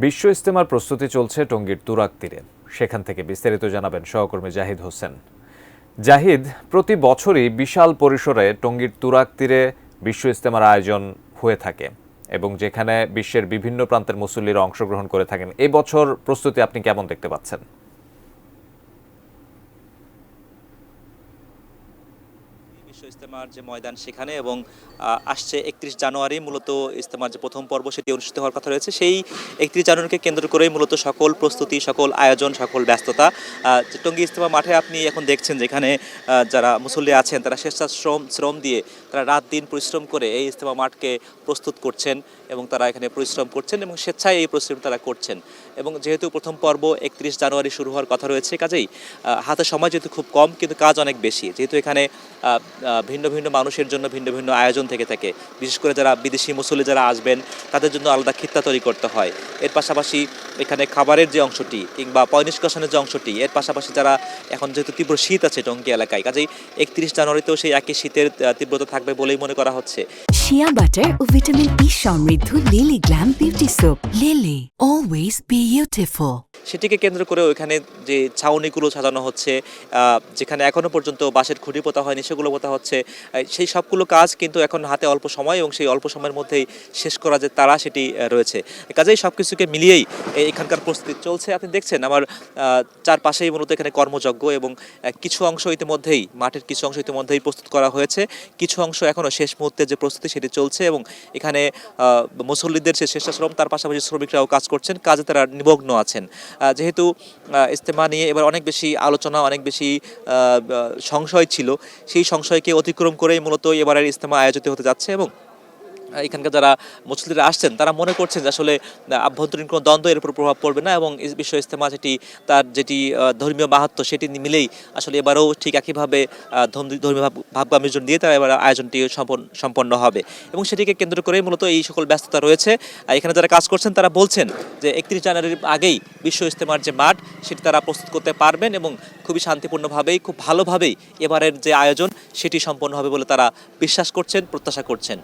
বিশ্ব ইজতেমার প্রস্তুতি চলছে টঙ্গীর তুরাগ তীরে। সেখান থেকে বিস্তারিত জানাবেন সহকর্মী জাহিদ হোসেন। জাহিদ, প্রতি বছরই বিশাল পরিসরে টঙ্গীর তুরাগ তীরে বিশ্ব ইজতেমার আয়োজন হয়ে থাকে এবং যেখানে বিশ্বের বিভিন্ন প্রান্তের মুসল্লিরা অংশগ্রহণ করে থাকেন। এই বছর প্রস্তুতি আপনি কেমন দেখতে পাচ্ছেন? বিশ্ব ইজতেমার যে ময়দান সেখানে এবং আসছে 31 জানুয়ারি মূলত ইজতেমার যে প্রথম পর্ব সেটি অনুষ্ঠিত হওয়ার কথা রয়েছে। সেই 31 জানুয়ারিকে কেন্দ্র করেই মূলত সকল প্রস্তুতি, সকল আয়োজন, সকল ব্যস্ততা। টঙ্গী ইজতেমা মাঠে আপনি এখন দেখছেন যেখানে যারা মুসল্লি আছেন তারা শ্রম দিয়ে তারা রাত দিন পরিশ্রম করে এই ইজতেমা মাঠকে প্রস্তুত করছেন এবং তারা এখানে পরিশ্রম করছেন এবং স্বেচ্ছায় এই পরিশ্রম তারা করছেন। এবং যেহেতু প্রথম পর্ব 31 জানুয়ারি শুরু হওয়ার কথা রয়েছে, কাজেই হাতে সময় যেহেতু খুব কম কিন্তু কাজ অনেক বেশি। যেহেতু এখানে ভিন্ন ভিন্ন মানুষের জন্য ভিন্ন ভিন্ন আয়োজন থেকে থাকে, বিশেষ করে যারা বিদেশি মুসল্লি যারা আসবেন তাদের জন্য আলাদা খিত্তা তৈরি করতে হয়। এর পাশাপাশি এখানে খাবারের যে অংশটি কিংবা পয় নিষ্কাশনের যে অংশটি, এর পাশাপাশি যারা এখন যেহেতু তীব্র শীত আছে টঙ্গী এলাকায়, কাজেই 31 জানুয়ারিতেও সেই একই শীতের তীব্রতা থাকবে বলেই মনে করা হচ্ছে। শিয়া বাটার ও ভিটামিন ই সমৃদ্ধ lily glam beauty soap. Lily, always beautiful. সেটিকে কেন্দ্র করে ওইখানে যে ছাউনিগুলো সাজানো হচ্ছে, যেখানে এখনও পর্যন্ত বাঁশের খুঁটি পোতা হয়নি সেগুলো পোতা হচ্ছে, সেই সবগুলো কাজ কিন্তু এখন হাতে অল্প সময় এবং সেই অল্প সময়ের মধ্যেই শেষ করা যে তারা সেটি রয়েছে। কাজেই সব কিছুকে মিলিয়েই এখানকার প্রস্তুতি চলছে। আপনি দেখছেন আমার চারপাশেই মূলত এখানে কর্মযজ্ঞ এবং কিছু অংশ ইতিমধ্যেই মাঠের কিছু অংশ ইতিমধ্যেই প্রস্তুত করা হয়েছে, কিছু অংশ এখনও শেষ মুহূর্তে যে প্রস্তুতি সেটি চলছে এবং এখানে মুসল্লিদের যে স্বেচ্ছাশ্রম তার পাশাপাশি শ্রমিকরাও কাজ করছেন, কাজে তারা নিমগ্ন আছেন। যেহেতু ইজতেমা নিয়ে এবার অনেক বেশি আলোচনা, অনেক বেশি সংশয় ছিল, সেই সংশয়কে অতিক্রম করেই মূলত এবারের ইজতেমা আয়োজিত হতে যাচ্ছে এবং এখানকার যারা মুসল্লিরা আসছেন তারা মনে করছেন যে আসলে আভ্যন্তরীণ কোনো দ্বন্দ্ব এর উপর প্রভাব পড়বে না এবং বিশ্ব ইজতেমা তার যেটি ধর্মীয় মাহাত্ম্য সেটি মিলেই আসলে এবারেও ঠিক একইভাবে ধর্মীয় ভাবগাম্ভীর্য দিয়ে তারা এবার আয়োজনটি সম্পন্ন হবে এবং সেটিকে কেন্দ্র করেই মূলত এই সকল ব্যস্ততা রয়েছে। এখানে যারা কাজ করছেন তারা বলছেন যে 31 জানুয়ারির আগেই বিশ্ব ইজতেমার যে মাঠ সেটি তারা প্রস্তুত করতে পারবেন এবং খুবই শান্তিপূর্ণভাবেই, খুব ভালোভাবেই এবারের যে আয়োজন সেটি সম্পন্ন হবে বলে তারা বিশ্বাস করছেন, প্রত্যাশা করছেন।